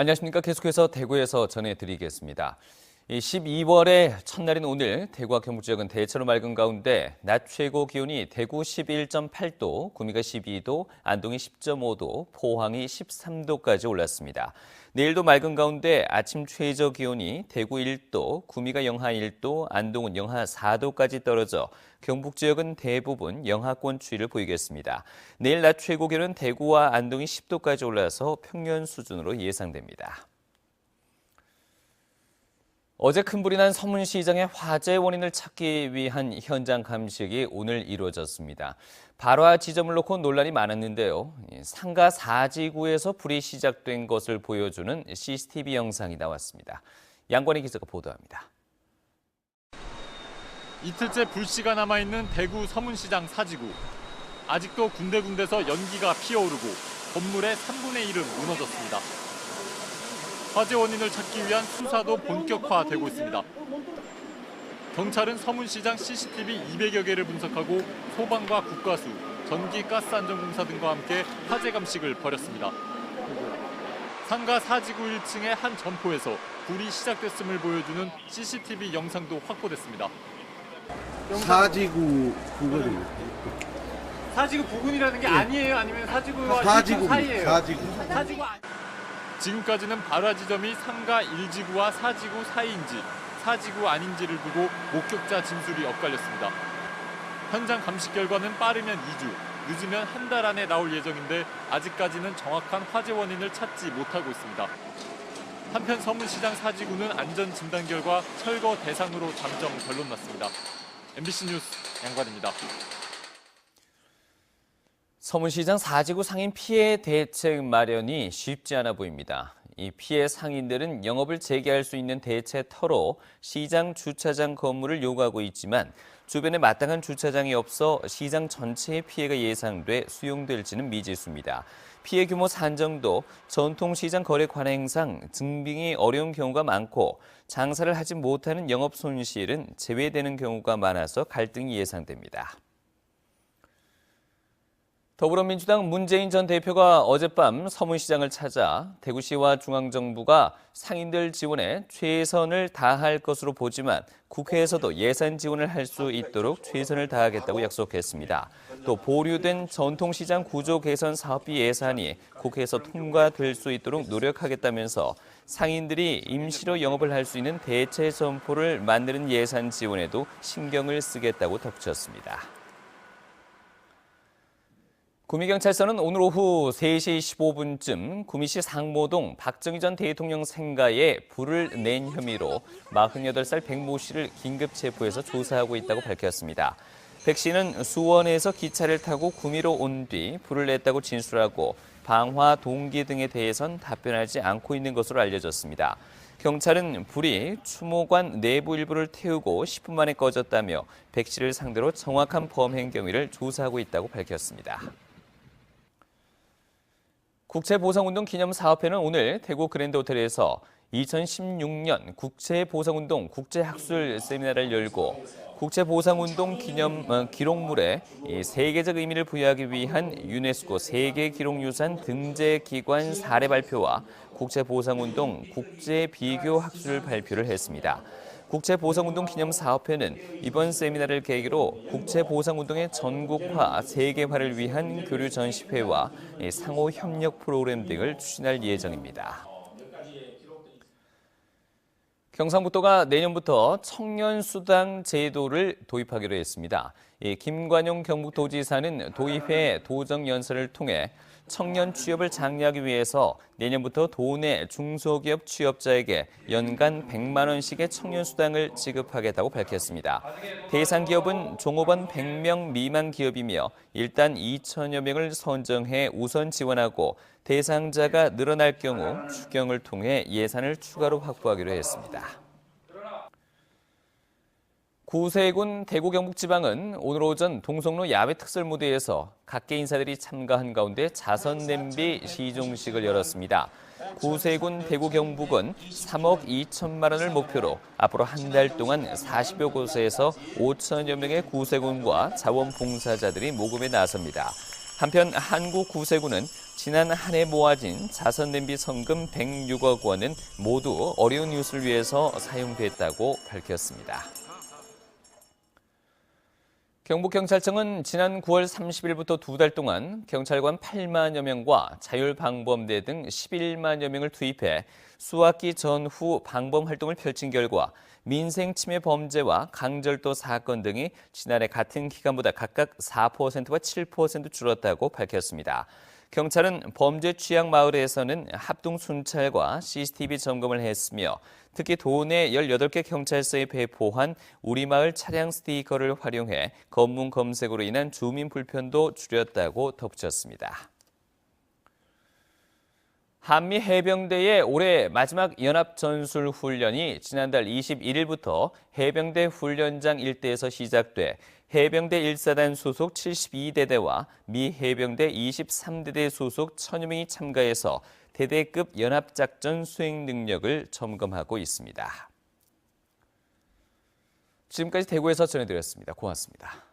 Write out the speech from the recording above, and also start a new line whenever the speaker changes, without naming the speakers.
안녕하십니까. 계속해서 대구에서 전해드리겠습니다. 12월의 첫날인 오늘 대구와 경북 지역은 대체로 맑은 가운데 낮 최고 기온이 대구 11.8도, 구미가 12도, 안동이 10.5도, 포항이 13도까지 올랐습니다. 내일도 맑은 가운데 아침 최저 기온이 대구 1도, 구미가 영하 1도, 안동은 영하 4도까지 떨어져 경북 지역은 대부분 영하권 추위를 보이겠습니다. 내일 낮 최고 기온은 대구와 안동이 10도까지 올라서 평년 수준으로 예상됩니다. 어제 큰 불이 난 서문시장의 화재 원인을 찾기 위한 현장 감식이 오늘 이루어졌습니다. 발화 지점을 놓고 논란이 많았는데요. 상가 4지구에서 불이 시작된 것을 보여주는 CCTV 영상이 나왔습니다. 양권희 기자가 보도합니다.
이틀째 불씨가 남아있는 대구 서문시장 4지구. 아직도 군데군데서 연기가 피어오르고 건물의 3분의 1은 무너졌습니다. 화재 원인을 찾기 위한 수사도 본격화되고 있습니다. 경찰은 서문시장 CCTV 200여 개를 분석하고 소방과 국가수, 전기 가스 안전공사 등과 함께 화재 감식을 벌였습니다. 상가 4지구 1층의 한 점포에서 불이 시작됐음을 보여주는 CCTV 영상도 확보됐습니다.
4지구 부근입니다.
4지구 부근이라는 게 아니에요? 아니면 4지구와
4지구
사이예요?
4지구.
지금까지는 발화 지점이 상가 1지구와 4지구 사이인지 4지구 아닌지를 두고 목격자 진술이 엇갈렸습니다. 현장 감식 결과는 빠르면 2주, 늦으면 한 달 안에 나올 예정인데 아직까지는 정확한 화재 원인을 찾지 못하고 있습니다. 한편 서문시장 4지구는 안전 진단 결과 철거 대상으로 잠정 결론났습니다. MBC 뉴스 양관입니다.
서문시장 4지구 상인 피해 대책 마련이 쉽지 않아 보입니다. 이 피해 상인들은 영업을 재개할 수 있는 대체 터로 시장 주차장 건물을 요구하고 있지만 주변에 마땅한 주차장이 없어 시장 전체의 피해가 예상돼 수용될지는 미지수입니다. 피해 규모 산정도 전통시장 거래 관행상 증빙이 어려운 경우가 많고 장사를 하지 못하는 영업 손실은 제외되는 경우가 많아서 갈등이 예상됩니다. 더불어민주당 문재인 전 대표가 어젯밤 서문시장을 찾아 대구시와 중앙정부가 상인들 지원에 최선을 다할 것으로 보지만 국회에서도 예산 지원을 할 수 있도록 최선을 다하겠다고 약속했습니다. 또 보류된 전통시장 구조 개선 사업비 예산이 국회에서 통과될 수 있도록 노력하겠다면서 상인들이 임시로 영업을 할 수 있는 대체 점포를 만드는 예산 지원에도 신경을 쓰겠다고 덧붙였습니다. 구미경찰서는 오늘 오후 3시 15분쯤 구미시 상모동 박정희 전 대통령 생가에 불을 낸 혐의로 48살 백모 씨를 긴급 체포해서 조사하고 있다고 밝혔습니다. 백 씨는 수원에서 기차를 타고 구미로 온 뒤 불을 냈다고 진술하고 방화 동기 등에 대해선 답변하지 않고 있는 것으로 알려졌습니다. 경찰은 불이 추모관 내부 일부를 태우고 10분 만에 꺼졌다며 백 씨를 상대로 정확한 범행 경위를 조사하고 있다고 밝혔습니다. 국채보상운동 기념사업회는 오늘 대구 그랜드호텔에서 2016년 국채보상운동 국제학술 세미나를 열고 국채보상운동 기념 기록물에 세계적 의미를 부여하기 위한 유네스코 세계기록유산 등재기관 사례 발표와 국채보상운동 국제비교학술 발표를 했습니다. 국채보상운동 기념사업회는 이번 세미나를 계기로 국채보상운동의 전국화, 세계화를 위한 교류 전시회와 상호 협력 프로그램 등을 추진할 예정입니다. 경상북도가 내년부터 청년수당 제도를 도입하기로 했습니다. 김관용 경북도지사는 도입회 도정연설을 통해 청년 취업을 장려하기 위해서 내년부터 도내 중소기업 취업자에게 연간 100만 원씩의 청년수당을 지급하겠다고 밝혔습니다. 대상 기업은 종업원 100명 미만 기업이며 일단 2천여 명을 선정해 우선 지원하고 대상자가 늘어날 경우 추경을 통해 예산을 추가로 확보하기로 했습니다. 구세군 대구 경북지방은 오늘 오전 동성로 야외 특설 무대에서 각계 인사들이 참가한 가운데 자선 냄비 시종식을 열었습니다. 구세군 대구 경북은 3억 2천만 원을 목표로 앞으로 한 달 동안 40여 곳에서 5천여 명의 구세군과 자원봉사자들이 모금에 나섭니다. 한편 한국구세군은 지난 한 해 모아진 자선 냄비 성금 106억 원은 모두 어려운 이웃을 위해서 사용됐다고 밝혔습니다. 경북경찰청은 지난 9월 30일부터 2달 동안 경찰관 8만여 명과 자율방범대 등 11만여 명을 투입해 수학기 전후 방범 활동을 펼친 결과 민생 침해 범죄와 강절도 사건 등이 지난해 같은 기간보다 각각 4%와 7% 줄었다고 밝혔습니다. 경찰은 범죄 취약 마을에서는 합동 순찰과 CCTV 점검을 했으며 특히 도내 18개 경찰서에 배포한 우리마을 차량 스티커를 활용해 검문 검색으로 인한 주민 불편도 줄였다고 덧붙였습니다. 한미 해병대의 올해 마지막 연합전술훈련이 지난달 21일부터 해병대 훈련장 일대에서 시작돼 해병대 1사단 소속 72대대와 미 해병대 23대대 소속 1000여 명이 참가해서 대대급 연합작전 수행 능력을 점검하고 있습니다. 지금까지 대구에서 전해드렸습니다. 고맙습니다.